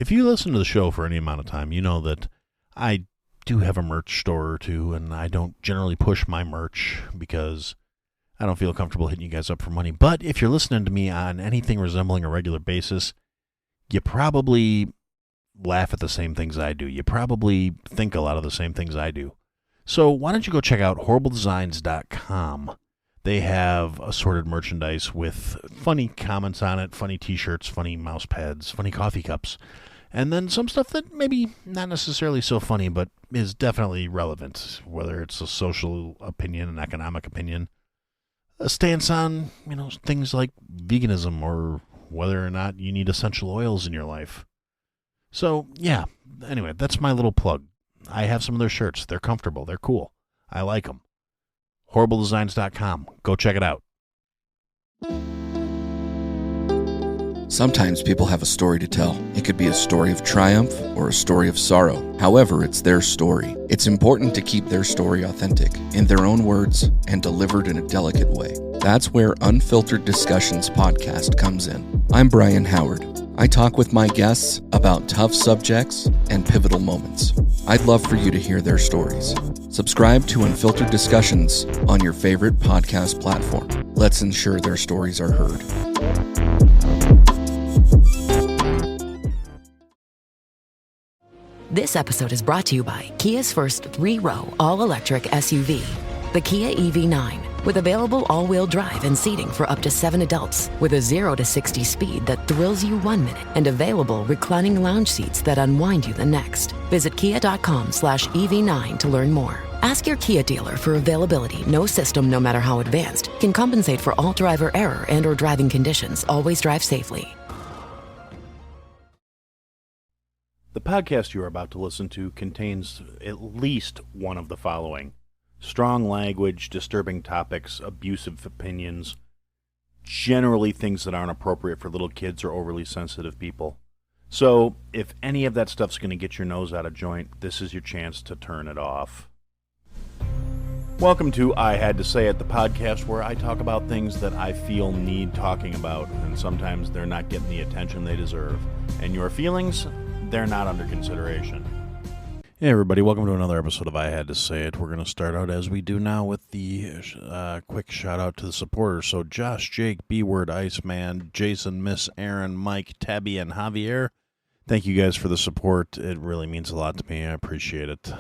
If you listen to the show for any amount of time, you know that I do have a merch store or two, and I don't generally push my merch because I don't feel comfortable hitting you guys up for money. But if you're listening to me on anything resembling a regular basis, you probably laugh at the same things I do. You probably think a lot of the same things I do. So why don't you go check out horribledesigns.com. They have assorted merchandise with funny comments on it, funny t-shirts, funny mouse pads, funny coffee cups, and then some stuff that maybe not necessarily so funny, but is definitely relevant, whether it's a social opinion, an economic opinion, a stance on, things like veganism or whether or not you need essential oils in your life. So, yeah, anyway, that's my little plug. I have some of their shirts. They're comfortable. They're cool. I like them. HorribleDesigns.com. Go check it out. Sometimes people have a story to tell. It could be a story of triumph or a story of sorrow. However, it's their story. It's important to keep their story authentic, in their own words, and delivered in a delicate way. That's where Unfiltered Discussions podcast comes in. I'm Brian Howard. I talk with my guests about tough subjects and pivotal moments. I'd love for you to hear their stories. Subscribe to Unfiltered Discussions on your favorite podcast platform. Let's ensure their stories are heard. This episode is brought to you by Kia's first 3-row all-electric SUV, the Kia EV9. With available all-wheel drive and seating for up to 7 adults, with a 0 to 60 speed that thrills you 1 minute, and available reclining lounge seats that unwind you the next. Visit kia.com/EV9 to learn more. Ask your Kia dealer for availability. No system, no matter how advanced, can compensate for all driver error and or driving conditions. Always drive safely. The podcast you are about to listen to contains at least one of the following: strong language, disturbing topics, abusive opinions, generally things that aren't appropriate for little kids or overly sensitive people. So if any of that stuff's going to get your nose out of joint, this is your chance to turn it off. Welcome to I Had to Say It, the podcast where I talk about things that I feel need talking about, and sometimes they're not getting the attention they deserve. And your feelings, they're not under consideration. Hey everybody, welcome to another episode of I Had to Say It. We're going to start out as we do now with the quick shout out to the supporters. So Josh, Jake, B-Word, Iceman, Jason, Miss Aaron, Mike, Tabby, and Javier. Thank you guys for the support. It really means a lot to me. I appreciate it.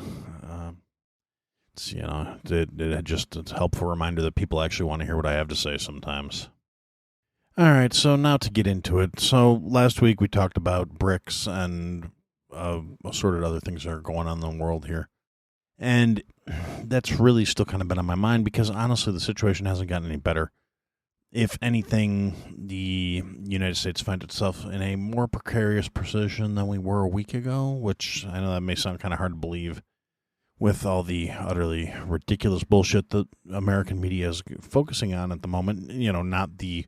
It's a helpful reminder that people actually want to hear what I have to say sometimes. All right, so now to get into it. So last week we talked about BRICS and assorted other things that are going on in the world here. And that's really still kind of been on my mind because honestly the situation hasn't gotten any better. If anything, the United States finds itself in a more precarious position than we were a week ago, which I know that may sound kind of hard to believe with all the utterly ridiculous bullshit that American media is focusing on at the moment. Not the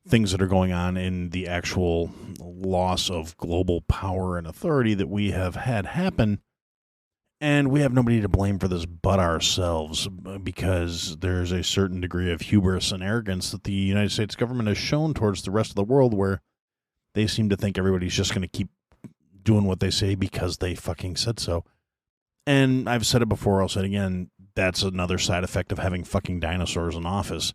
things that are going on in the actual loss of global power and authority that we have had happen. And we have nobody to blame for this but ourselves, because there's a certain degree of hubris and arrogance that the United States government has shown towards the rest of the world, where they seem to think everybody's just going to keep doing what they say because they fucking said so. And I've said it before, I'll say it again, that's another side effect of having fucking dinosaurs in office.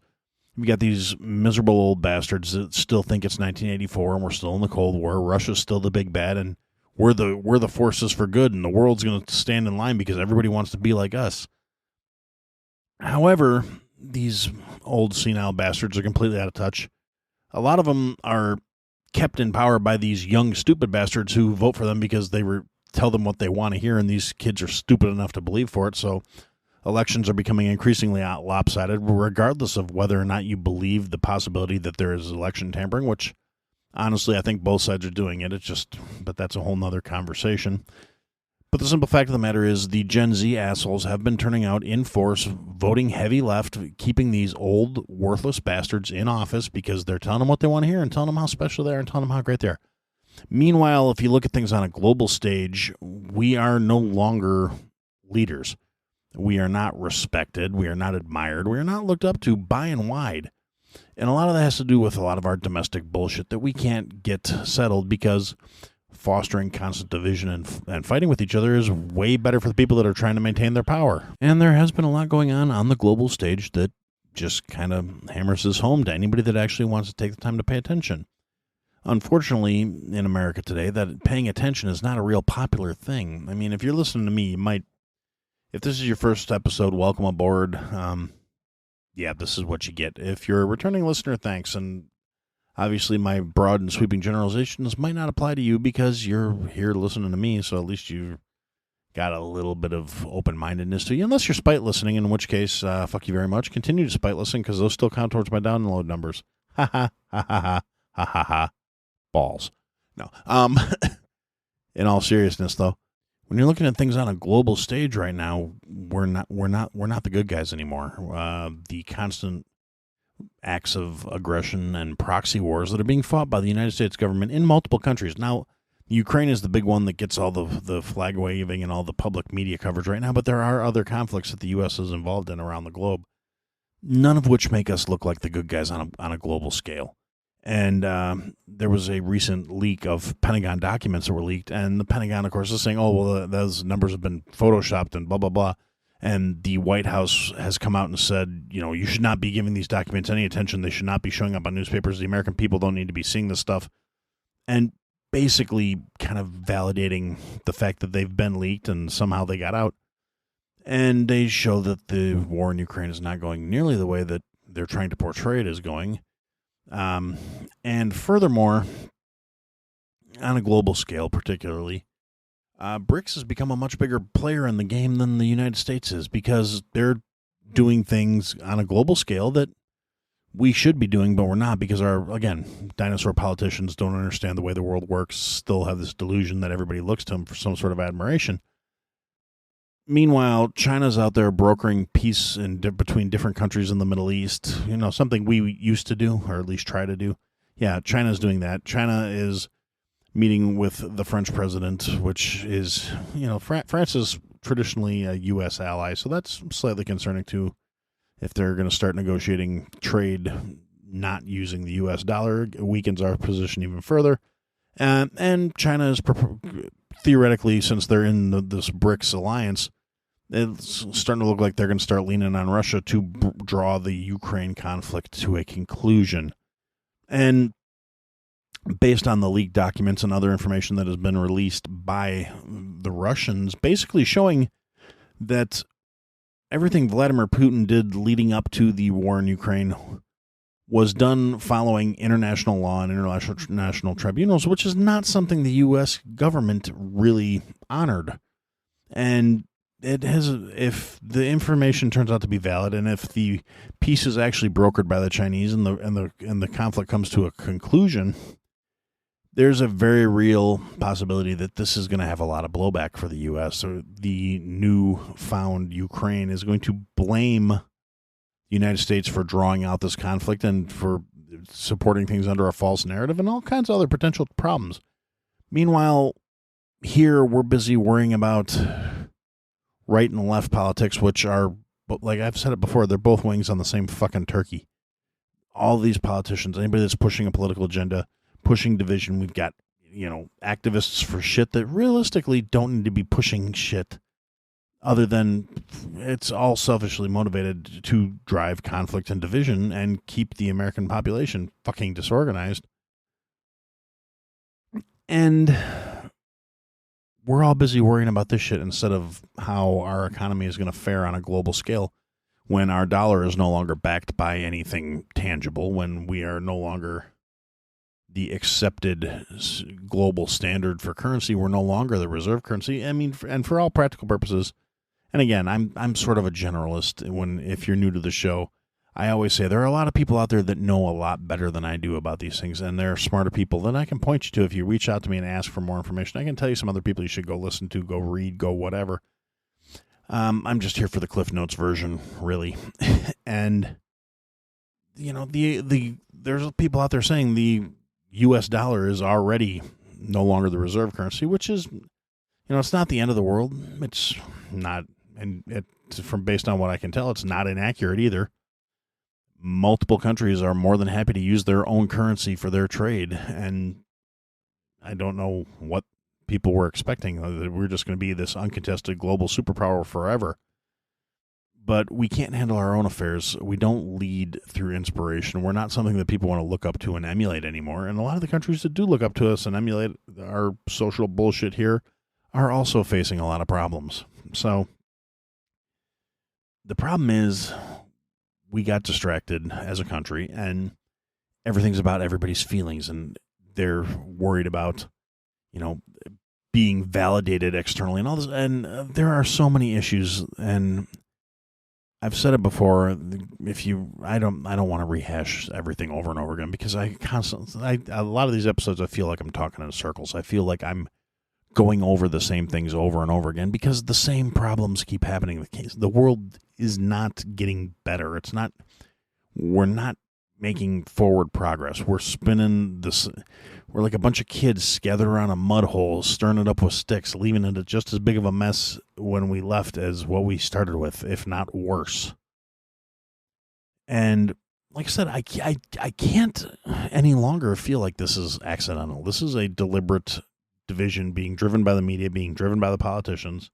We got these miserable old bastards that still think it's 1984 and we're still in the Cold War. Russia's still the big bad, and we're the forces for good, and the world's going to stand in line because everybody wants to be like us. However, these old senile bastards are completely out of touch. A lot of them are kept in power by these young stupid bastards who vote for them because they tell them what they want to hear, and these kids are stupid enough to believe for it. So elections are becoming increasingly lopsided, regardless of whether or not you believe the possibility that there is election tampering, which honestly I think both sides are doing it. But that's a whole nother conversation. But the simple fact of the matter is the Gen Z assholes have been turning out in force, voting heavy left, keeping these old, worthless bastards in office because they're telling them what they want to hear and telling them how special they are and telling them how great they are. Meanwhile, if you look at things on a global stage, we are no longer leaders. We are not respected. We are not admired. We are not looked up to by and wide. And a lot of that has to do with a lot of our domestic bullshit that we can't get settled because fostering constant division and fighting with each other is way better for the people that are trying to maintain their power. And there has been a lot going on the global stage that just kind of hammers this home to anybody that actually wants to take the time to pay attention. Unfortunately, in America today, that paying attention is not a real popular thing. I mean, if you're listening to me, you might, if this is your first episode, welcome aboard. Yeah, this is what you get. If you're a returning listener, thanks. And obviously, my broad and sweeping generalizations might not apply to you because you're here listening to me, so at least you've got a little bit of open-mindedness to you, unless you're spite listening, in which case, fuck you very much. Continue to spite listen because those still count towards my download numbers. Ha ha ha ha ha ha ha ha. Balls. No. In all seriousness, though, when you're looking at things on a global stage right now, we're not the good guys anymore. The constant acts of aggression and proxy wars that are being fought by the United States government in multiple countries. Now, Ukraine is the big one that gets all the flag waving and all the public media coverage right now, but there are other conflicts that the U.S. is involved in around the globe, none of which make us look like the good guys on a global scale. And there was a recent leak of Pentagon documents that were leaked, and the Pentagon, of course, is saying, oh, well, those numbers have been photoshopped and blah, blah, blah. And the White House has come out and said, you should not be giving these documents any attention. They should not be showing up on newspapers. The American people don't need to be seeing this stuff. And basically kind of validating the fact that they've been leaked and somehow they got out. And they show that the war in Ukraine is not going nearly the way that they're trying to portray it is going. And furthermore, on a global scale particularly, BRICS has become a much bigger player in the game than the United States is because they're doing things on a global scale that we should be doing, but we're not because again, dinosaur politicians don't understand the way the world works, still have this delusion that everybody looks to them for some sort of admiration. Meanwhile, China's out there brokering peace between different countries in the Middle East, something we used to do, or at least try to do. Yeah, China's doing that. China is meeting with the French president, which is, France is traditionally a U.S. ally, so that's slightly concerning too. If they're going to start negotiating trade not using the U.S. dollar, it weakens our position even further. And China is theoretically, since they're in this BRICS alliance, it's starting to look like they're going to start leaning on Russia to draw the Ukraine conflict to a conclusion. And based on the leaked documents and other information that has been released by the Russians, basically showing that everything Vladimir Putin did leading up to the war in Ukraine was done following international law and international tribunals, which is not something the U.S. government really honored. And it has, if the information turns out to be valid, and if the peace is actually brokered by the Chinese and the conflict comes to a conclusion, there's a very real possibility that this is going to have a lot of blowback for the U.S. So the newfound Ukraine is going to blame the United States for drawing out this conflict and for supporting things under a false narrative and all kinds of other potential problems. Meanwhile, here we're busy worrying about right and left politics, which are, like I've said it before, they're both wings on the same fucking turkey. All these politicians, anybody that's pushing a political agenda, pushing division, we've got, activists for shit that realistically don't need to be pushing shit other than it's all selfishly motivated to drive conflict and division and keep the American population fucking disorganized. And we're all busy worrying about this shit instead of how our economy is going to fare on a global scale when our dollar is no longer backed by anything tangible, when we are no longer the accepted global standard for currency. We're no longer the reserve currency. I mean, and for all practical purposes, and again, I'm sort of a generalist. If you're new to the show, I always say there are a lot of people out there that know a lot better than I do about these things, and they're smarter people than I can point you to. If you reach out to me and ask for more information, I can tell you some other people you should go listen to, go read, go whatever. I'm just here for the Cliff Notes version, really. And, there's people out there saying the U.S. dollar is already no longer the reserve currency, which is, it's not the end of the world. It's not, and based on what I can tell, it's not inaccurate either. Multiple countries are more than happy to use their own currency for their trade, and I don't know what people were expecting, that we're just going to be this uncontested global superpower forever. But we can't handle our own affairs. We don't lead through inspiration. We're not something that people want to look up to and emulate anymore. And a lot of the countries that do look up to us and emulate our social bullshit here are also facing a lot of problems. So the problem is we got distracted as a country, and everything's about everybody's feelings, and they're worried about, being validated externally and all this. And there are so many issues, and I've said it before. I don't want to rehash everything over and over again, because a lot of these episodes, I feel like I'm talking in circles. I feel like I'm going over the same things over and over again, because the same problems keep happening. The world is not getting better. We're not making forward progress. We're spinning this. We're like a bunch of kids gathered around a mud hole, stirring it up with sticks, leaving it just as big of a mess when we left as what we started with, if not worse. And like I said, I can't any longer feel like this is accidental. This is a deliberate division being driven by the media, being driven by the politicians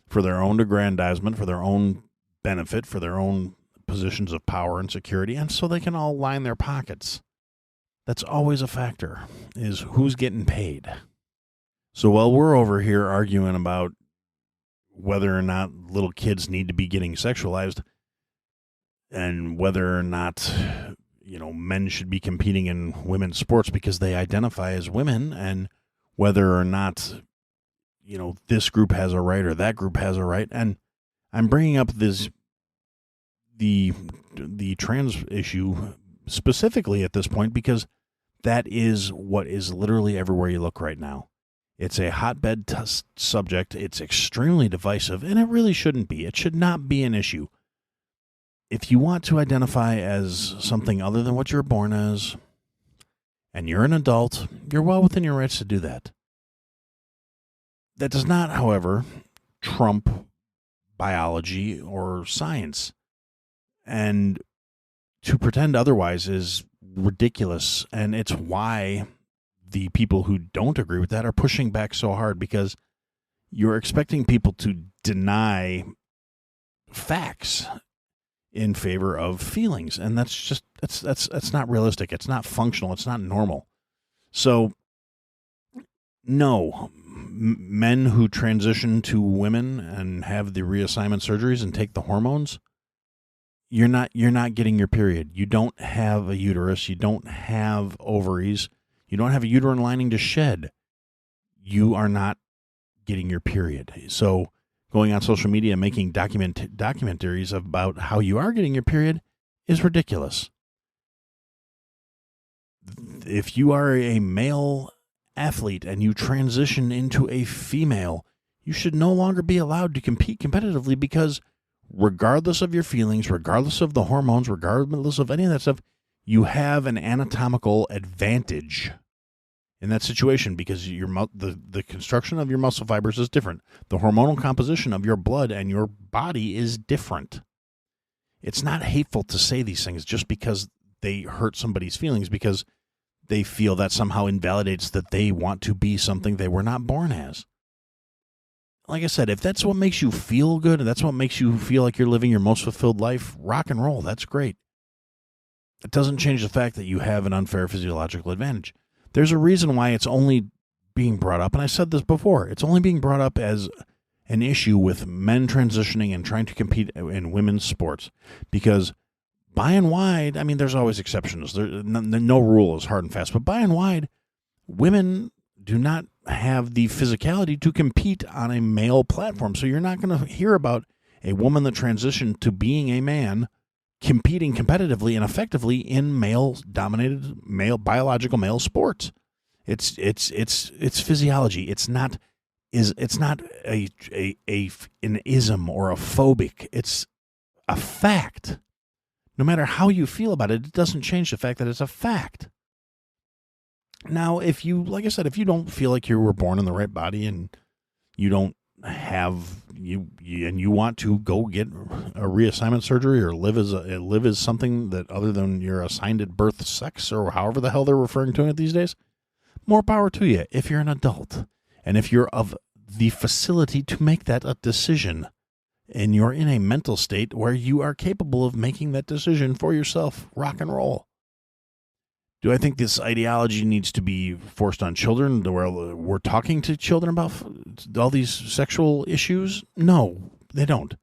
for their own aggrandizement, for their own benefit, for their own positions of power and security, and so they can all line their pockets. That's always a factor, is who's getting paid. So while we're over here arguing about whether or not little kids need to be getting sexualized, and whether or not, men should be competing in women's sports because they identify as women, and whether or not, this group has a right or that group has a right. And I'm bringing up the trans issue specifically at this point because that is what is literally everywhere you look right now. It's a hotbed subject. It's extremely divisive, and it really shouldn't be. It should not be an issue. If you want to identify as something other than what you're born as, and you're an adult, you're well within your rights to do that. That does not, however, trump biology or science. And to pretend otherwise is ridiculous, and it's why the people who don't agree with that are pushing back so hard, because you're expecting people to deny facts in favor of feelings, and that's not realistic. It's not functional. It's not normal. So, no, men who transition to women and have the reassignment surgeries and take the hormones, you're not getting your period. You don't have a uterus. You don't have ovaries. You don't have a uterine lining to shed. You are not getting your period. So going on social media and making documentaries about how you are getting your period is ridiculous. If you are a male athlete and you transition into a female, you should no longer be allowed to compete competitively, because regardless of your feelings, regardless of the hormones, regardless of any of that stuff, you have an anatomical advantage in that situation, because the construction of your muscle fibers is different. The hormonal composition of your blood and your body is different. It's not hateful to say these things just because they hurt somebody's feelings, because they feel that somehow invalidates that they want to be something they were not born as. Like I said, if that's what makes you feel good, and that's what makes you feel like you're living your most fulfilled life, rock and roll, that's great. It doesn't change the fact that you have an unfair physiological advantage. There's a reason why it's only being brought up, and I said this before, it's only being brought up as an issue with men transitioning and trying to compete in women's sports, because by and wide, I mean, there's always exceptions. No rule is hard and fast, but by and wide, women do not have the physicality to compete on a male platform. So you're not going to hear about a woman that transitioned to being a man competing competitively and effectively in male-dominated, biological male sports. It's physiology. It's not an ism or a phobic. It's a fact. No matter how you feel about it, it doesn't change the fact that it's a fact. Now, if you don't feel like you were born in the right body, and you don't have and you want to go get a reassignment surgery or live as something that other than your assigned at birth sex, or however the hell they're referring to it these days, more power to you if you're an adult. And if you're of the facility to make that a decision, and you're in a mental state where you are capable of making that decision for yourself, rock and roll. Do I think this ideology needs to be forced on children where we're talking to children about all these sexual issues? No, they don't.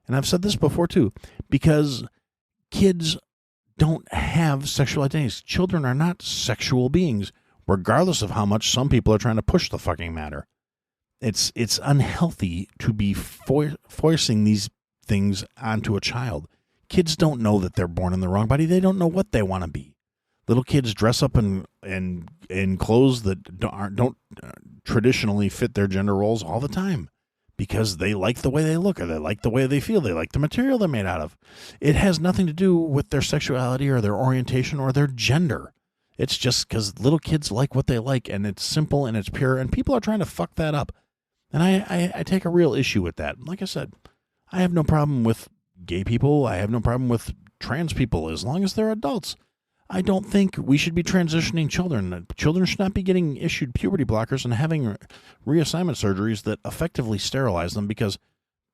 And I've said this before too, because kids don't have sexual identities. Children are not sexual beings, regardless of how much some people are trying to push the fucking matter. It's unhealthy to be forcing these things onto a child. Kids don't know that they're born in the wrong body. They don't know what they want to be. Little kids dress up in clothes that don't traditionally fit their gender roles all the time because they like the way they look or they like the way they feel. They like the material they're made out of. It has nothing to do with their sexuality or their orientation or their gender. It's just because little kids like what they like, and it's simple and it's pure, and people are trying to fuck that up. And I take a real issue with that. Like I said, I have no problem with gay people. I have no problem with trans people as long as they're adults. I don't think we should be transitioning children. Children should not be getting issued puberty blockers and having reassignment surgeries that effectively sterilize them because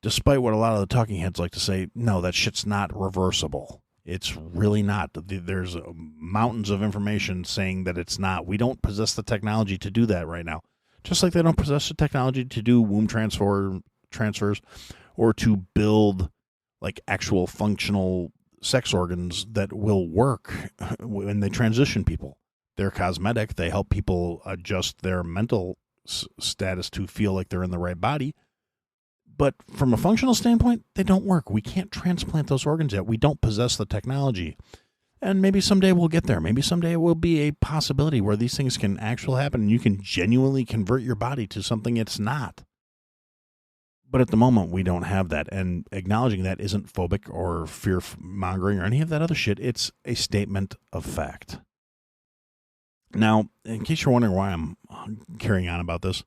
despite what a lot of the talking heads like to say, no, that shit's not reversible. It's really not. There's mountains of information saying that it's not. We don't possess the technology to do that right now. Just like they don't possess the technology to do womb transfers or to build like actual functional sex organs that will work when they transition people. They're cosmetic. They help people adjust their mental status to feel like they're in the right body. But from a functional standpoint, they don't work. We can't transplant those organs yet. We don't possess the technology. And maybe someday we'll get there. Maybe someday it will be a possibility where these things can actually happen and you can genuinely convert your body to something it's not. But at the moment, we don't have that. And acknowledging that isn't phobic or fear-mongering or any of that other shit. It's a statement of fact. Now, in case you're wondering why I'm carrying on about this,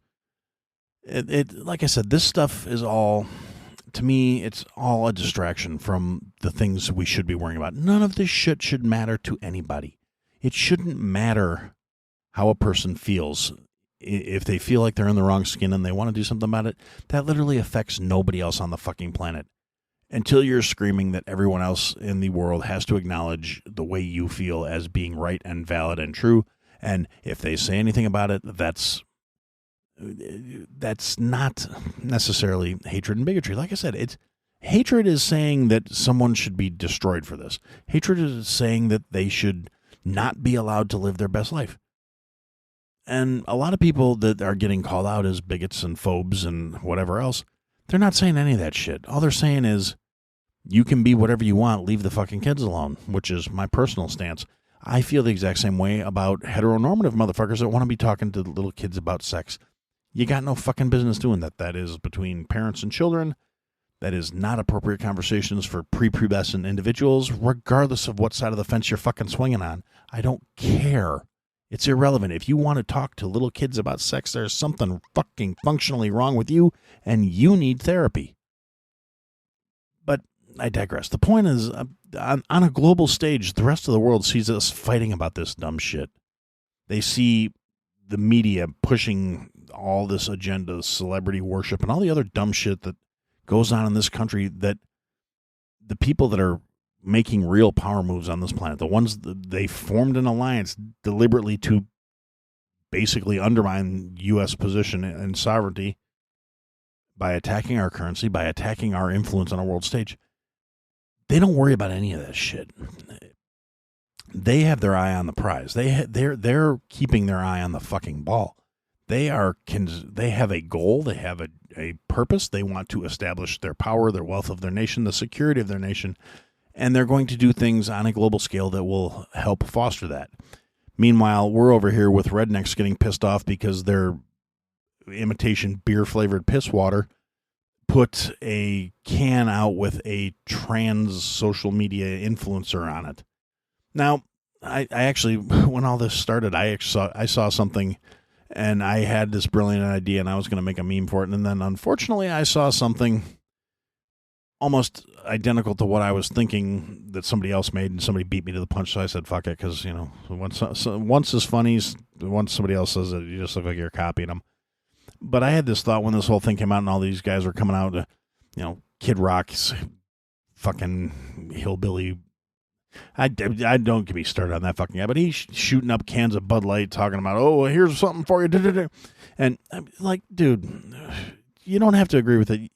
like I said, this stuff is all, to me, it's all a distraction from the things we should be worrying about. None of this shit should matter to anybody. It shouldn't matter how a person feels. If they feel like they're in the wrong skin and they want to do something about it, that literally affects nobody else on the fucking planet. Until you're screaming that everyone else in the world has to acknowledge the way you feel as being right and valid and true. And if they say anything about it, that's not necessarily hatred and bigotry. Like I said, hatred is saying that someone should be destroyed for this. Hatred is saying that they should not be allowed to live their best life. And a lot of people that are getting called out as bigots and phobes and whatever else, they're not saying any of that shit. All they're saying is, you can be whatever you want, leave the fucking kids alone, which is my personal stance. I feel the exact same way about heteronormative motherfuckers that want to be talking to little kids about sex. You got no fucking business doing that. That is between parents and children. That is not appropriate conversations for prepubescent individuals, regardless of what side of the fence you're fucking swinging on. I don't care. It's irrelevant. If you want to talk to little kids about sex, there's something fucking functionally wrong with you, and you need therapy. But I digress. The point is, on a global stage, the rest of the world sees us fighting about this dumb shit. They see the media pushing all this agenda, celebrity worship, and all the other dumb shit that goes on in this country, that the people that are making real power moves on this planet, the ones that they formed an alliance deliberately to basically undermine U.S. position and sovereignty by attacking our currency, by attacking our influence on a world stage. They don't worry about any of that shit. They have their eye on the prize. They're keeping their eye on the fucking ball. They have a goal. They have a purpose. They want to establish their power, their wealth of their nation, the security of their nation. And they're going to do things on a global scale that will help foster that. Meanwhile, we're over here with rednecks getting pissed off because their imitation beer-flavored piss water put a can out with a trans social media influencer on it. Now, I actually, when all this started, I saw something, and I had this brilliant idea, and I was going to make a meme for it. And then, unfortunately, I saw something almost identical to what I was thinking that somebody else made, and somebody beat me to the punch. So I said, fuck it, because, once is funny, once somebody else says it, you just look like you're copying them. But I had this thought when this whole thing came out and all these guys were coming out, Kid Rock's fucking hillbilly. I don't get me started on that fucking guy, but he's shooting up cans of Bud Light talking about, oh, here's something for you. And I'm like, dude, you don't have to agree with it.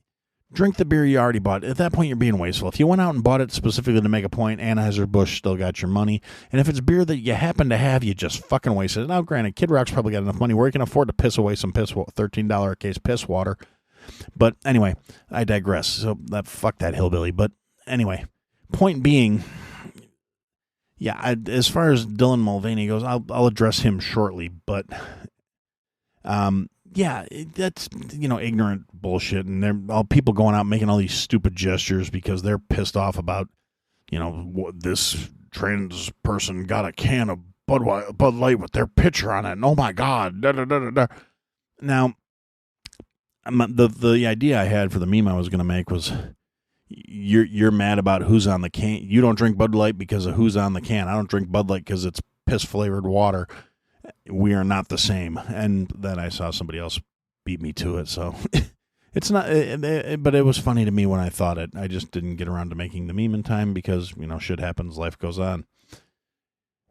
Drink the beer you already bought. At that point, you're being wasteful. If you went out and bought it specifically to make a point, Anheuser-Busch still got your money. And if it's beer that you happen to have, you just fucking wasted it. Now, granted, Kid Rock's probably got enough money where he can afford to piss away some $13 a case piss water. But anyway, I digress. So fuck that hillbilly. But anyway, point being, yeah, as far as Dylan Mulvaney goes, I'll address him shortly. But yeah, that's, ignorant bullshit. And they're all people going out making all these stupid gestures because they're pissed off about, this trans person got a can of Bud Light with their picture on it. And oh my God. Da, da, da, da, da. Now, the idea I had for the meme I was going to make was, you're mad about who's on the can. You don't drink Bud Light because of who's on the can. I don't drink Bud Light because it's piss-flavored water. We are not the same. And then I saw somebody else beat me to it, so it's not, but it was funny to me when I thought it. I just didn't get around to making the meme in time because, shit happens, life goes on.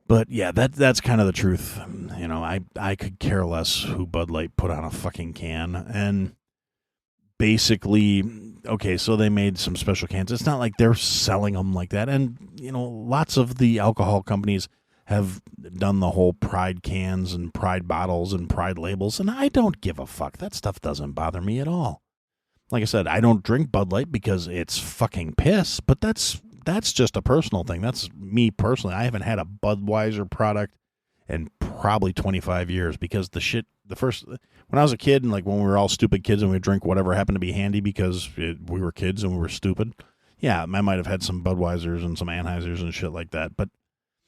But yeah, that's kind of the truth. I could care less who Bud Light put on a fucking can. And basically, okay, so they made some special cans. It's not like they're selling them like that. And, lots of the alcohol companies have done the whole Pride cans and Pride bottles and Pride labels, and I don't give a fuck. That stuff doesn't bother me at all. Like I said, I don't drink Bud Light because it's fucking piss, but that's just a personal thing. That's me personally. I haven't had a Budweiser product in probably 25 years because when I was a kid and like when we were all stupid kids and we'd drink whatever happened to be handy because we were kids and we were stupid, yeah, I might have had some Budweisers and some Anheisers and shit like that, but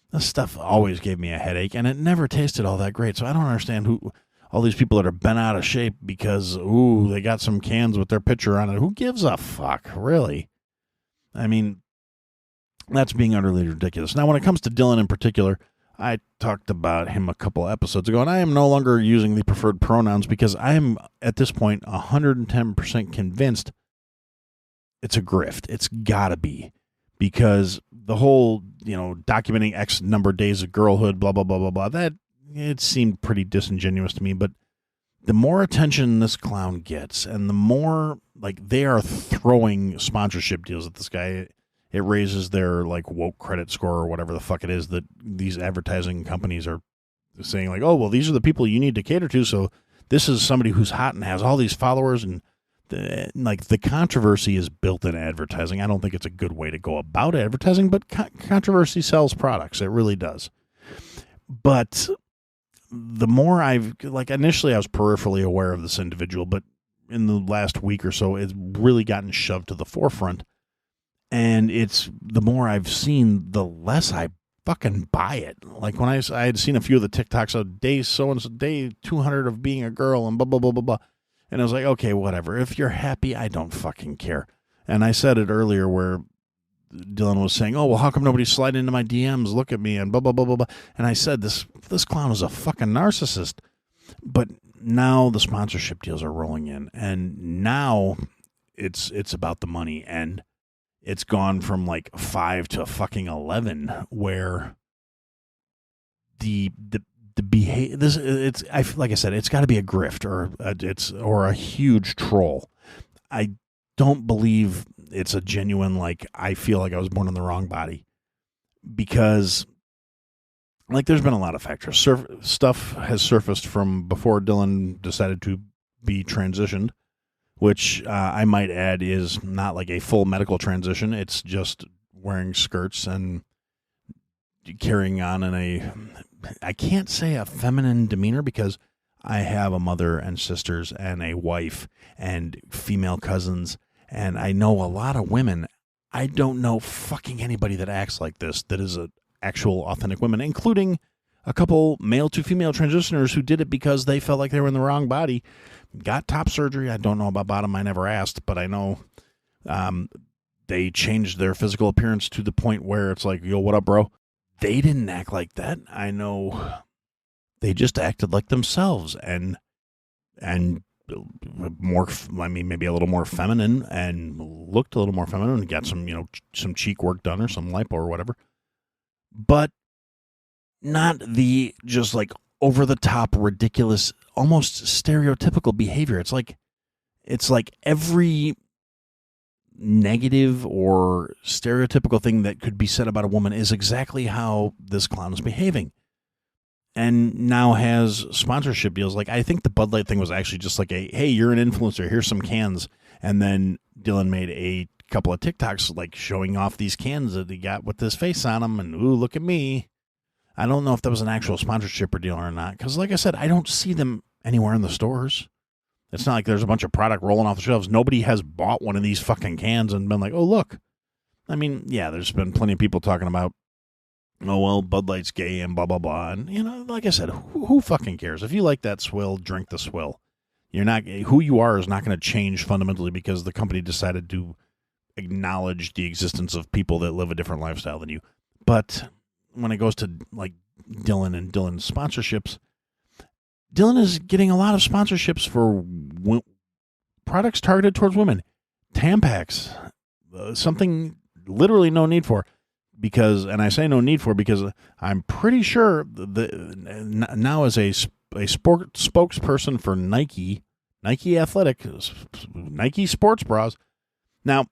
this stuff always gave me a headache, and it never tasted all that great. So I don't understand who all these people that are bent out of shape because, they got some cans with their picture on it. Who gives a fuck, really? I mean, that's being utterly ridiculous. Now, when it comes to Dylan in particular, I talked about him a couple episodes ago, and I am no longer using the preferred pronouns because I am, at this point, 110% convinced it's a grift. It's got to be. Because the whole, documenting X number of days of girlhood, blah, blah, blah, blah, blah, that, it seemed pretty disingenuous to me. But the more attention this clown gets and the more, they are throwing sponsorship deals at this guy, it raises their, woke credit score or whatever the fuck it is that these advertising companies are saying, oh, well, these are the people you need to cater to. So this is somebody who's hot and has all these followers and, the controversy is built in advertising. I don't think it's a good way to go about advertising, but controversy sells products. It really does. But the more initially I was peripherally aware of this individual, but in the last week or so, it's really gotten shoved to the forefront. And the more I've seen, the less I fucking buy it. Like when I had seen a few of the TikToks of day so-and-so, day 200 of being a girl and blah, blah, blah, blah, blah. And I was like, okay, whatever. If you're happy, I don't fucking care. And I said it earlier where Dylan was saying, oh, well, how come nobody's sliding into my DMs? Look at me and blah, blah, blah, blah, blah. And I said, this clown is a fucking narcissist. But now the sponsorship deals are rolling in. And now it's about the money. And it's gone from 5 to fucking 11 where the behavior, like I said, it's got to be a grift or a huge troll. I don't believe it's a genuine, I feel like I was born in the wrong body because there's been a lot of factors. Stuff has surfaced from before Dylan decided to be transitioned, which I might add is not a full medical transition. It's just wearing skirts and carrying on I can't say a feminine demeanor because I have a mother and sisters and a wife and female cousins, and I know a lot of women. I don't know fucking anybody that acts like this that is an actual authentic woman, including a couple male to female transitioners who did it because they felt like they were in the wrong body, got top surgery. I don't know about bottom. I never asked, but I know they changed their physical appearance to the point where it's like, yo, what up, bro? They didn't act like that. I know they just acted like themselves and maybe a little more feminine and looked a little more feminine and got some, some cheek work done or some lipo or whatever. But not the just like over the top, ridiculous, almost stereotypical behavior. It's like every negative or stereotypical thing that could be said about a woman is exactly how this clown is behaving. And now has sponsorship deals. Like, I think the Bud Light thing was actually just like hey, you're an influencer, here's some cans. And then Dylan made a couple of TikToks like showing off these cans that he got with his face on them. And, ooh, look at me. I don't know if that was an actual sponsorship or deal or not. Because like I said, I don't see them anywhere in the stores. It's not like there's a bunch of product rolling off the shelves. Nobody has bought one of these fucking cans and been like, oh, look. I mean, yeah, there's been plenty of people talking about, oh, well, Bud Light's gay and blah, blah, blah. And, like I said, who fucking cares? If you like that swill, drink the swill. Who you are is not going to change fundamentally because the company decided to acknowledge the existence of people that live a different lifestyle than you. But when it goes to, like, Dylan and Dylan's sponsorships, Dylan is getting a lot of sponsorships for products targeted towards women. Tampax, something literally no need for. And I say no need for because I'm pretty sure now as a spokesperson for Nike Athletic, Nike sports bras. Now,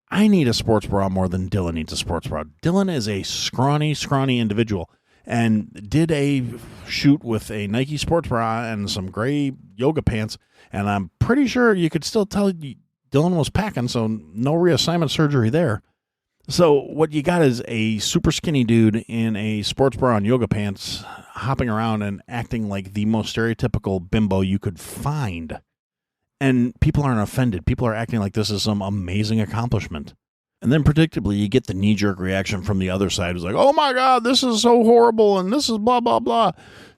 I need a sports bra more than Dylan needs a sports bra. Dylan is a scrawny Individual and did a shoot with a Nike sports bra and some gray yoga pants, and I'm pretty sure you could still tell Dylan was packing, so no reassignment surgery there. So what you got is a super skinny dude in a sports bra and yoga pants hopping around and acting like the most stereotypical bimbo you could find. And people aren't offended. People are acting like this is some amazing accomplishment. And then predictably, you get the knee-jerk reaction from the other side who's like, oh my God, this is so horrible and this is blah, blah, blah.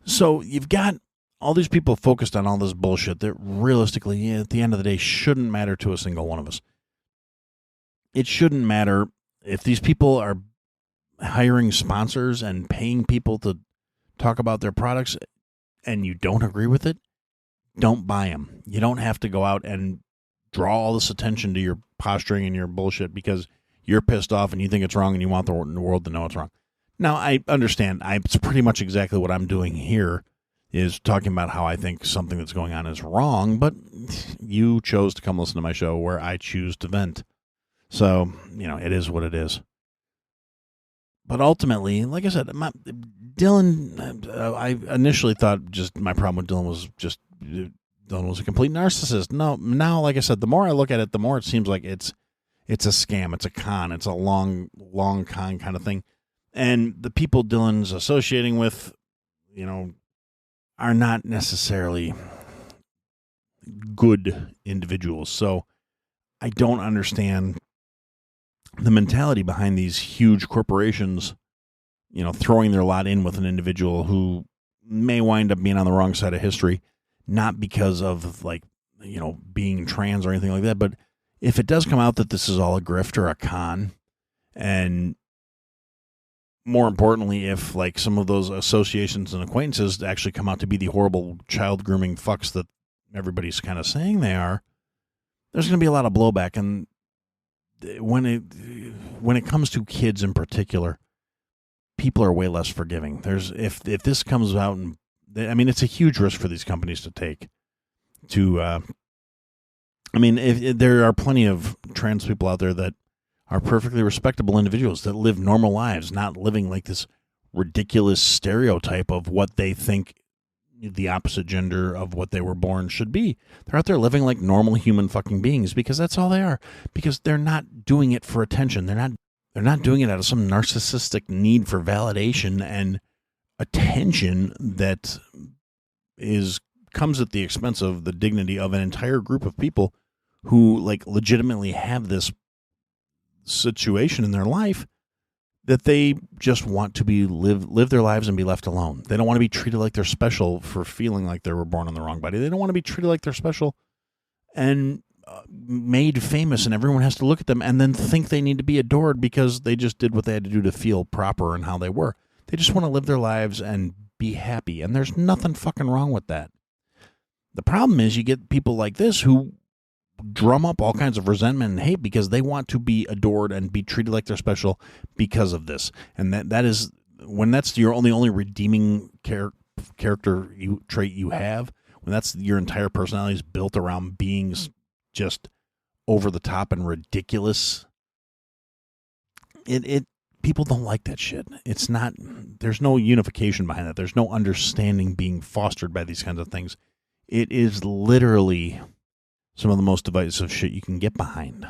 So you've got all these people focused on all this bullshit that realistically, at the end of the day, shouldn't matter to a single one of us. It shouldn't matter. If these people are hiring sponsors and paying people to talk about their products and you don't agree with it, don't buy them. You don't have to go out and draw all this attention to your posturing and your bullshit because you're pissed off and you think it's wrong and you want the world to know it's wrong. Now, I understand. It's pretty much exactly what I'm doing here is talking about how I think something that's going on is wrong, but you chose to come listen to my show where I choose to vent. So, it is what it is. But ultimately, like I said, Dylan, I initially thought just my problem with Dylan was just Dylan was a complete narcissist. No, now, like I said, the more I look at it, the more it seems like it's a scam. It's a con. It's a long con kind of thing. And the people Dylan's associating with, are not necessarily good individuals. So I don't understand the mentality behind these huge corporations, throwing their lot in with an individual who may wind up being on the wrong side of history, not because of being trans or anything like that. But if it does come out that this is all a grift or a con, and more importantly, if some of those associations and acquaintances actually come out to be the horrible child grooming fucks that everybody's kind of saying they are, there's going to be a lot of blowback. And when it comes to kids in particular, people are way less forgiving. If this comes out, and it's a huge risk for these companies to take. If there are plenty of trans people out there that are perfectly respectable individuals that live normal lives, not living like this ridiculous stereotype of what they think the opposite gender of what they were born should be. They're out there living like normal human fucking beings because that's all they are. Because they're not doing it for attention. They're not doing it out of some narcissistic need for validation and attention that comes at the expense of the dignity of an entire group of people who legitimately have this situation in their life that they just want to live their lives and be left alone. They don't want to be treated like they're special for feeling like they were born in the wrong body. They don't want to be treated like they're special and made famous and everyone has to look at them and then think they need to be adored because they just did what they had to do to feel proper and how they were. They just want to live their lives and be happy, and there's nothing fucking wrong with that. The problem is you get people like this who drum up all kinds of resentment and hate because they want to be adored and be treated like they're special because of this. And that is, when that's your only redeeming character trait you have, when that's your entire personality is built around being just over the top and ridiculous, it people don't like that shit. It's not, there's no unification behind that. There's no understanding being fostered by these kinds of things. It is literally some of the most divisive shit you can get behind.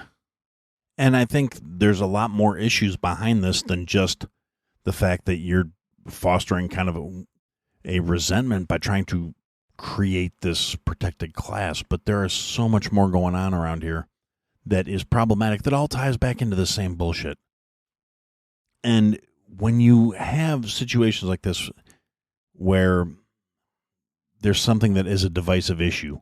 And I think there's a lot more issues behind this than just the fact that you're fostering kind of a resentment by trying to create this protected class. But there is so much more going on around here that is problematic that all ties back into the same bullshit. And when you have situations like this where there's something that is a divisive issue,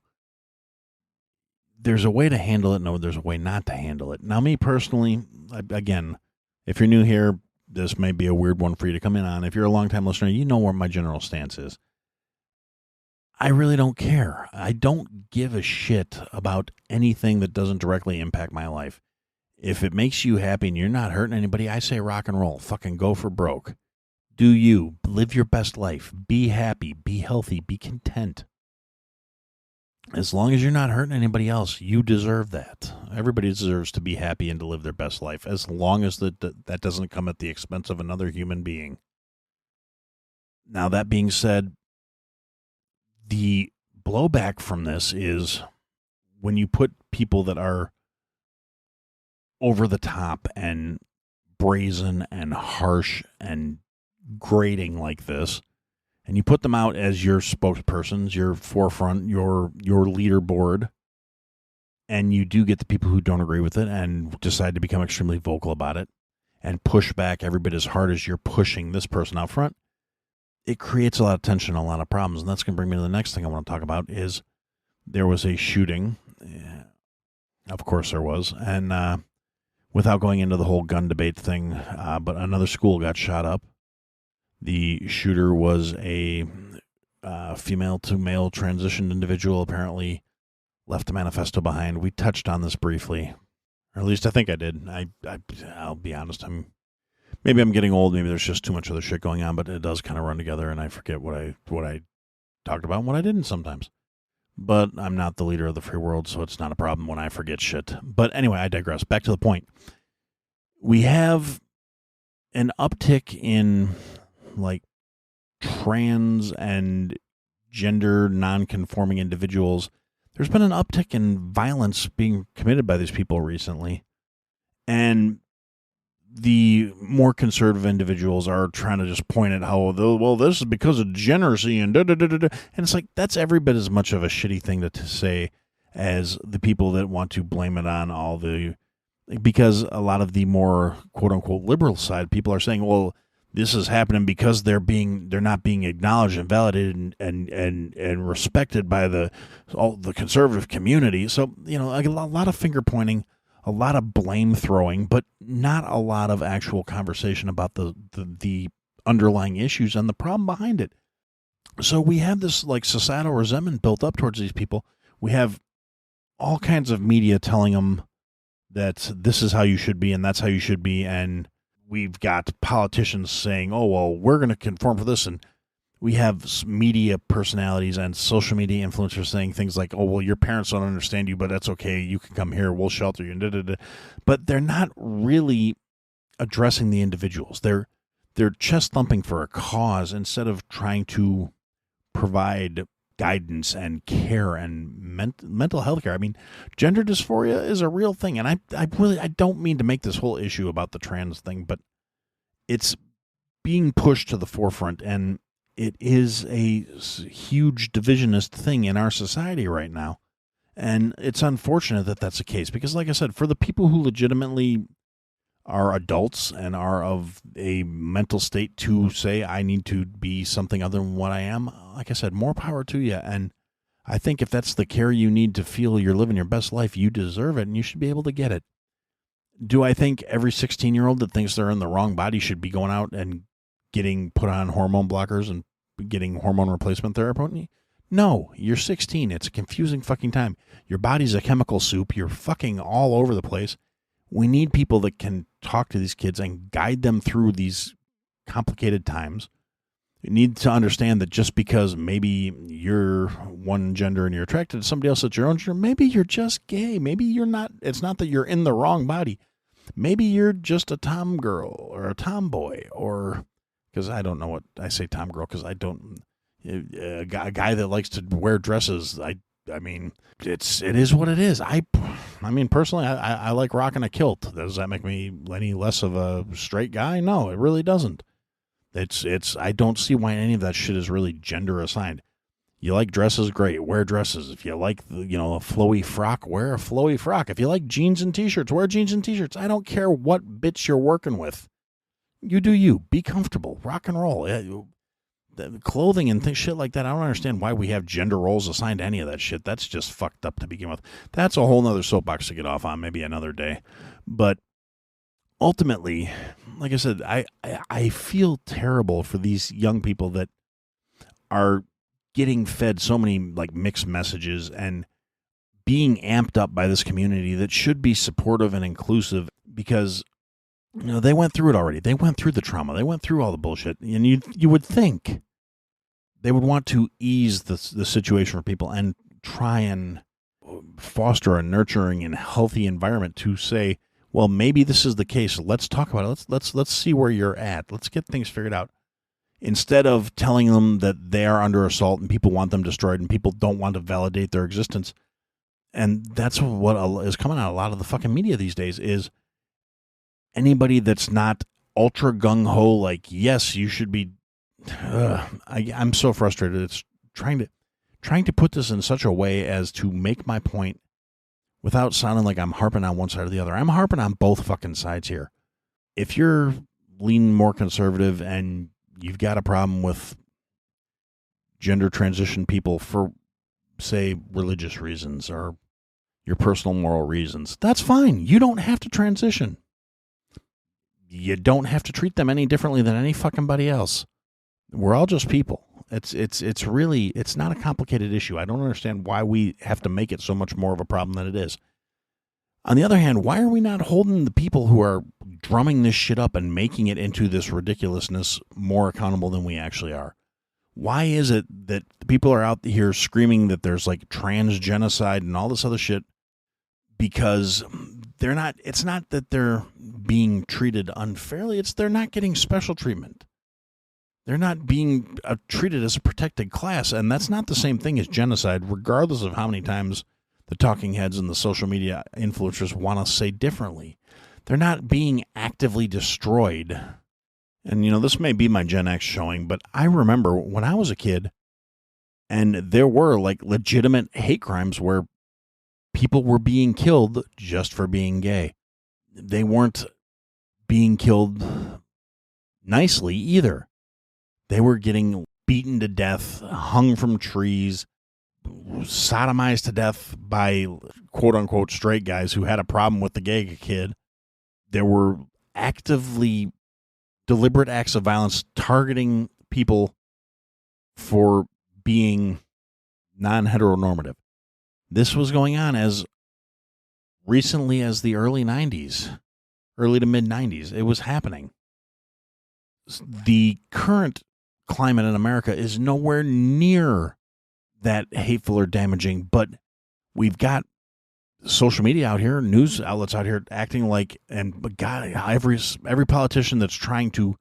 there's a way to handle it. No, there's a way not to handle it. Now, me personally, again, if you're new here, this may be a weird one for you to come in on. If you're a longtime listener, you know where my general stance is. I really don't care. I don't give a shit about anything that doesn't directly impact my life. If it makes you happy and you're not hurting anybody, I say rock and roll. Fucking go for broke. Do you. Live your best life. Be happy. Be healthy. Be content. As long as you're not hurting anybody else, you deserve that. Everybody deserves to be happy and to live their best life, as long as that doesn't come at the expense of another human being. Now, that being said, the blowback from this is when you put people that are over the top and brazen and harsh and grating like this, and you put them out as your spokespersons, your forefront, your leaderboard, and you do get the people who don't agree with it and decide to become extremely vocal about it and push back every bit as hard as you're pushing this person out front, it creates a lot of tension and a lot of problems. And that's going to bring me to the next thing I want to talk about is there was a shooting. Of course there was. And without going into the whole gun debate thing, but another school got shot up. The shooter was a female to male transitioned individual, apparently left a manifesto behind. We touched on this briefly, or at least I think I did. I'll be honest. Maybe I'm getting old. Maybe there's just too much other shit going on, but it does kind of run together, and I forget what I talked about and what I didn't sometimes. But I'm not the leader of the free world, so it's not a problem when I forget shit. But anyway, I digress. Back to the point. We have an uptick in like trans and gender non-conforming individuals. There's been an uptick in violence being committed by these people recently. And the more conservative individuals are trying to just point at how, well, this is because of degeneracy and da-da-da-da-da. And it's like, that's every bit as much of a shitty thing to say as the people that want to blame it on all the, because a lot of the more quote unquote liberal side people are saying, well, this is happening because they're not being acknowledged and validated and respected by all the conservative community. So, you know, a lot of finger pointing, a lot of blame throwing, but not a lot of actual conversation about the underlying issues and the problem behind it. So we have this like societal resentment built up towards these people. We have all kinds of media telling them that this is how you should be and that's how you should be, and we've got politicians saying, oh, well, we're going to conform for this. And we have media personalities and social media influencers saying things like, oh, well, your parents don't understand you, but that's okay. You can come here. We'll shelter you. But they're not really addressing the individuals. They're chest thumping for a cause instead of trying to provide guidance and care and mental health care. I mean, gender dysphoria is a real thing. And I don't mean to make this whole issue about the trans thing, but it's being pushed to the forefront, and it is a huge divisionist thing in our society right now. And it's unfortunate that that's the case because, like I said, for the people who legitimately are adults and are of a mental state to say, I need to be something other than what I am, like I said, more power to you. And I think if that's the care you need to feel you're living your best life, you deserve it and you should be able to get it. Do I think every 16-year-old that thinks they're in the wrong body should be going out and getting put on hormone blockers and getting hormone replacement therapy? No, you're 16. It's a confusing fucking time. Your body's a chemical soup. You're fucking all over the place. We need people that can talk to these kids and guide them through these complicated times. You need to understand that just because maybe you're one gender and you're attracted to somebody else that's your own gender, maybe you're just gay. Maybe you're not. It's not that you're in the wrong body. Maybe you're just a tom girl or a tomboy, or because I don't know what I say tom girl because I don't. A guy that likes to wear dresses. I mean, it is what it is. I mean, personally, I like rocking a kilt. Does that make me any less of a straight guy? No, it really doesn't. I don't see why any of that shit is really gender assigned. You like dresses, great. Wear dresses. If you like, a flowy frock, wear a flowy frock. If you like jeans and t-shirts, wear jeans and t-shirts. I don't care what bits you're working with. You do you. Be comfortable. Rock and roll. The clothing and shit like that, I don't understand why we have gender roles assigned to any of that shit. That's just fucked up to begin with. That's a whole nother soapbox to get off on, maybe another day. But ultimately, like I said, I feel terrible for these young people that are getting fed so many like mixed messages and being amped up by this community that should be supportive and inclusive because they went through it already. They went through the trauma. They went through all the bullshit. And you would think they would want to ease the situation for people and try and foster a nurturing and healthy environment to say, well, maybe this is the case. Let's talk about it. Let's see where you're at. Let's get things figured out. Instead of telling them that they are under assault and people want them destroyed and people don't want to validate their existence. And that's what is coming out a lot of the fucking media these days is anybody that's not ultra gung-ho, like, yes, you should be. I'm so frustrated. It's trying to put this in such a way as to make my point without sounding like I'm harping on one side or the other. I'm harping on both fucking sides here. If you're leaning more conservative and you've got a problem with gender transition people for, say, religious reasons or your personal moral reasons, that's fine. You don't have to transition. You don't have to treat them any differently than any fucking buddy else. We're all just people. It's really not a complicated issue. I don't understand why we have to make it so much more of a problem than it is. On the other hand, why are we not holding the people who are drumming this shit up and making it into this ridiculousness more accountable than we actually are? Why is it that people are out here screaming that there's like trans genocide and all this other shit? Because it's not that they're being treated unfairly. It's they're not getting special treatment. They're not being treated as a protected class. And that's not the same thing as genocide, regardless of how many times the talking heads and the social media influencers want to say differently. They're not being actively destroyed. And, this may be my Gen X showing, but I remember when I was a kid and there were like legitimate hate crimes where people were being killed just for being gay. They weren't being killed nicely either. They were getting beaten to death, hung from trees, sodomized to death by quote-unquote straight guys who had a problem with the gay kid. There were actively deliberate acts of violence targeting people for being non-heteronormative. This was going on as recently as the early 90s, early to mid-90s. It was happening. The current climate in America is nowhere near that hateful or damaging, but we've got social media out here, news outlets out here acting like, and God, every politician that's trying to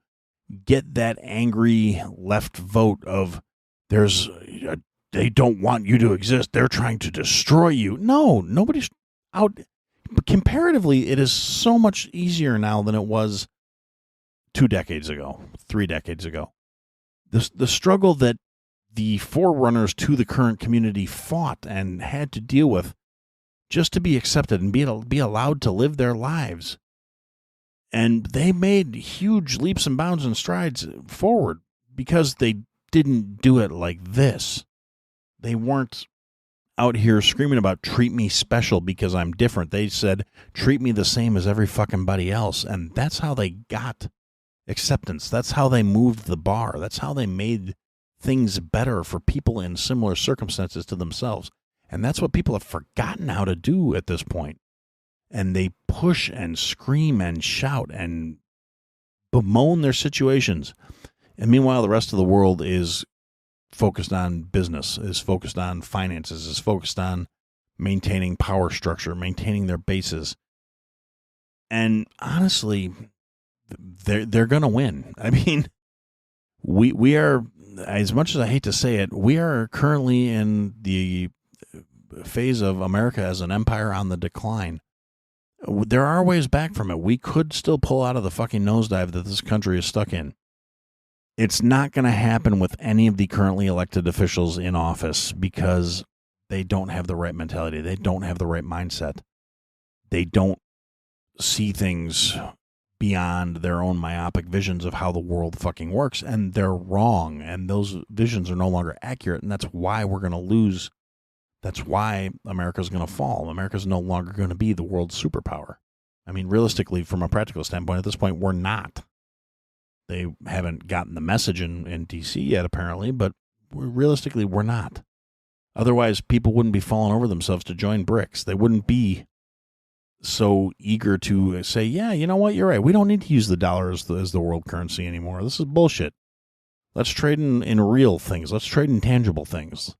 get that angry left vote of they don't want you to exist, they're trying to destroy you. No, nobody's out. But comparatively, it is so much easier now than it was 2 decades ago, 3 decades ago. The struggle that the forerunners to the current community fought and had to deal with just to be accepted and be allowed to live their lives. And they made huge leaps and bounds and strides forward because they didn't do it like this. They weren't out here screaming about treat me special because I'm different. They said treat me the same as every fucking buddy else. And that's how they got acceptance. That's how they moved the bar. That's how they made things better for people in similar circumstances to themselves. And that's what people have forgotten how to do at this point. And they push and scream and shout and bemoan their situations. And meanwhile, the rest of the world is focused on business, is focused on finances, is focused on maintaining power structure, maintaining their bases. And honestly, they're going to win. I mean, we are, as much as I hate to say it, we are currently in the phase of America as an empire on the decline. There are ways back from it. We could still pull out of the fucking nosedive that this country is stuck in. It's not going to happen with any of the currently elected officials in office because they don't have the right mentality. They don't have the right mindset. They don't see things beyond their own myopic visions of how the world fucking works, and they're wrong, and those visions are no longer accurate, and that's why we're going to lose. That's why America's going to fall. America's no longer going to be the world's superpower. I mean, realistically, from a practical standpoint, at this point, we're not. They haven't gotten the message in D.C. yet, apparently, but realistically, we're not. Otherwise, people wouldn't be falling over themselves to join BRICS. They wouldn't be so eager to say, yeah, you know what, you're right. We don't need to use the dollar as the world currency anymore. This is bullshit. Let's trade in real things. Let's trade in tangible things.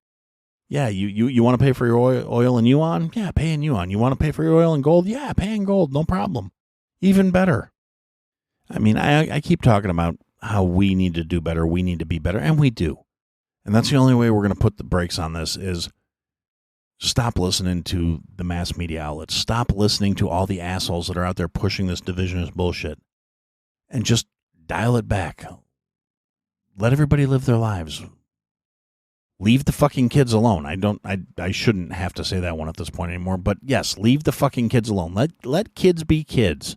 Yeah, you want to pay for your oil in yuan? Yeah, pay in yuan. You want to pay for your oil in gold? Yeah, pay in gold. No problem. Even better. I mean, I keep talking about how we need to do better. We need to be better, and we do. And that's the only way we're going to put the brakes on this is stop listening to the mass media outlets. Stop listening to all the assholes that are out there pushing this divisionist bullshit. And just dial it back. Let everybody live their lives. Leave the fucking kids alone. I shouldn't have to say that one at this point anymore, but yes, leave the fucking kids alone. Let kids be kids.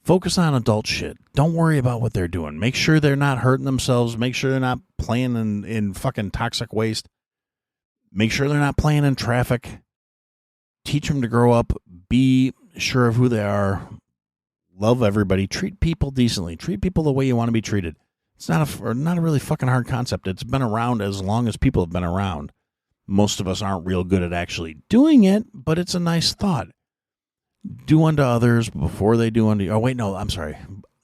Focus on adult shit. Don't worry about what they're doing. Make sure they're not hurting themselves. Make sure they're not playing in fucking toxic waste. Make sure they're not playing in traffic. Teach them to grow up. Be sure of who they are. Love everybody. Treat people decently. Treat people the way you want to be treated. It's not a really fucking hard concept. It's been around as long as people have been around. Most of us aren't real good at actually doing it, but it's a nice thought. Do unto others before they do unto you. Oh, wait, no, I'm sorry.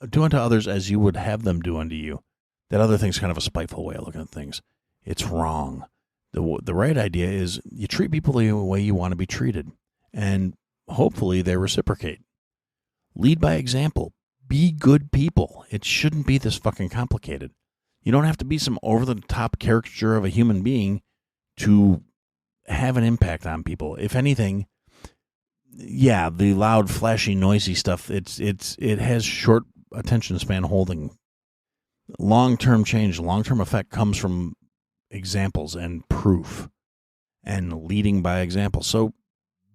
Do unto others as you would have them do unto you. That other thing's kind of a spiteful way of looking at things. It's wrong. The right idea is you treat people the way you want to be treated, and hopefully they reciprocate. Lead by example. Be good people. It shouldn't be this fucking complicated. You don't have to be some over-the-top caricature of a human being to have an impact on people. If anything, yeah, the loud, flashy, noisy stuff, it has short attention span holding. Long-term change, long-term effect comes from examples and proof and leading by example. So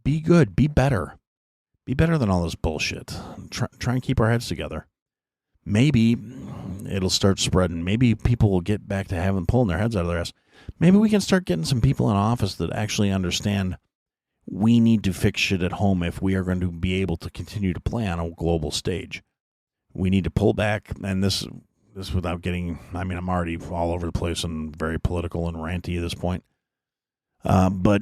be good, be better. Be better than all this bullshit. Try and keep our heads together. Maybe it'll start spreading. Maybe people will get back to pulling their heads out of their ass. Maybe we can start getting some people in office that actually understand we need to fix shit at home if we are going to be able to continue to play on a global stage. We need to pull back, and this without getting, I mean, I'm already all over the place and very political and ranty at this point. But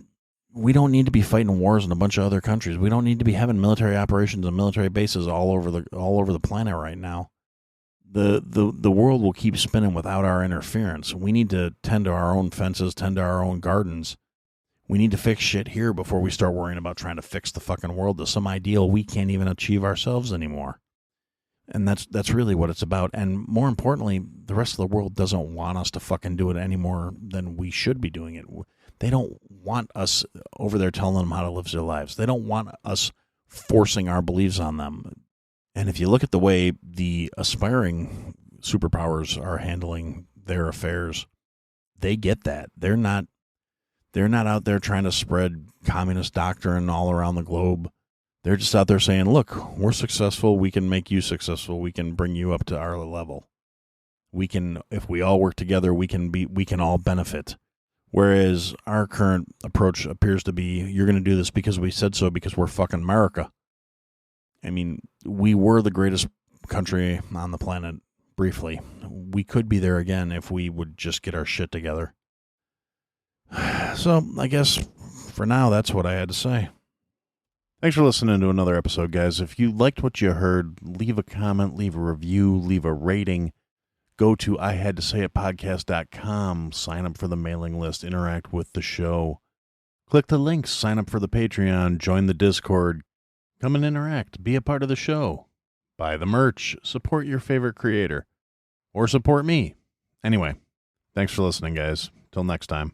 we don't need to be fighting wars in a bunch of other countries. We don't need to be having military operations and military bases all over the planet right now. The world will keep spinning without our interference. We need to tend to our own fences, tend to our own gardens. We need to fix shit here before we start worrying about trying to fix the fucking world to some ideal we can't even achieve ourselves anymore. And that's really what it's about. And more importantly, the rest of the world doesn't want us to fucking do it any more than we should be doing it. They don't want us over there telling them how to live their lives. They don't want us forcing our beliefs on them. And if you look at the way the aspiring superpowers are handling their affairs, they get that. They're not out there trying to spread communist doctrine all around the globe. They're just out there saying, look, we're successful. We can make you successful. We can bring you up to our level. We can, if we all work together, we can all benefit. Whereas our current approach appears to be, you're going to do this because we said so, because we're fucking America. I mean, we were the greatest country on the planet briefly. We could be there again if we would just get our shit together. So, I guess for now, that's what I had to say. Thanks for listening to another episode, guys. If you liked what you heard, leave a comment, leave a review, leave a rating. Go to ihadtosayitpodcast.com, sign up for the mailing list, interact with the show. Click the links, sign up for the Patreon, join the Discord. Come and interact, be a part of the show. Buy the merch, support your favorite creator. Or support me. Anyway, thanks for listening, guys. Till next time.